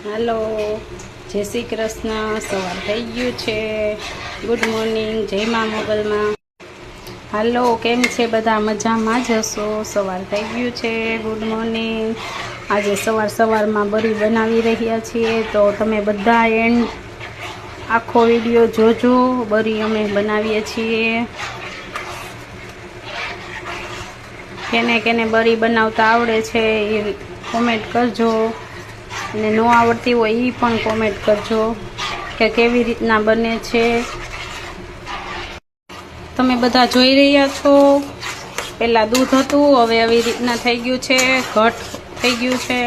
હાલો, જય શ્રી કૃષ્ણ. સવાર થઈ ગયું છે. Good morning. જય મા મોગલમાં. હાલો, કેમ છે બધા? મજામાં જ હશો? સવાર થઈ ગયું છે. Good morning. આજે સવારમાં બરી બનાવી રહ્યા છીએ, તો તમે બધા આખો વિડીયો જોજો. બરી અમે બનાવીએ છીએ. કેને બરી બનાવતા આવડે છે એ કોમેન્ટ કરજો, અને ન આવડતી હોય એ પણ કોમેન્ટ કરજો કે કેવી રીતના બને છે. તમે બધા જોઈ રહ્યા છો, પહેલાં દૂધ હતું, હવે આવી રીતના થઈ ગયું છે, ઘટ થઈ ગયું છે.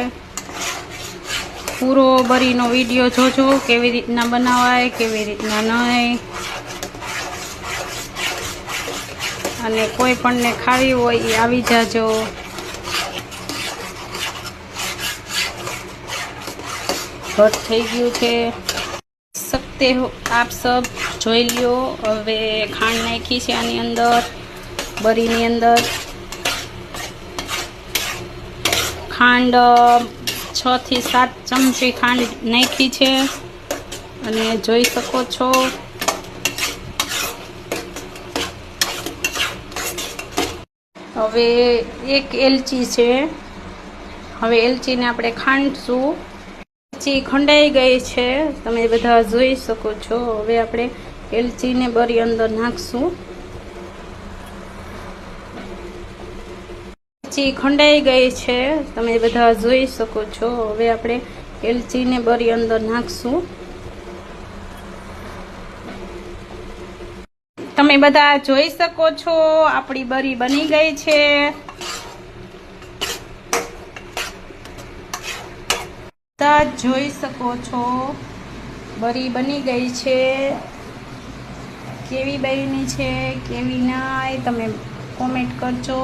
પૂરો બરીનો વિડીયો જોજો, કેવી રીતના બનાવાય, કેવી રીતના નહીં. અને કોઈ પણને ખાવી હોય એ આવી જાજો. ઘટ થઈ ગયું છે, શકતે હો આપ સબ જોઈ લ્યો. હવે ખાંડ નાખી છે આની અંદર, બરીની અંદર. ખાંડ 6 થી 7 ચમચી ખાંડ નાખી છે, અને જોઈ શકો છો. હવે એક એલચી છે, હવે એલચીને આપણે ખાંડશું. એલચી ખંડાઈ ગઈ છે, તમે બધા જોઈ શકો છો. હવે આપણે એલચીને બરી અંદર નાખશું. એલચી ખંડાઈ ગઈ છે, તમે બધા જોઈ શકો છો. હવે આપણે એલચીને બરી અંદર નાખશું. તમે બધા જોઈ શકો છો, આપણી બરી બની ગઈ છે. બધા જોઈ શકો છો, બરી બની ગઈ છે. કેવી બની છે, કેવી નહીં, તમે કોમેન્ટ કરજો.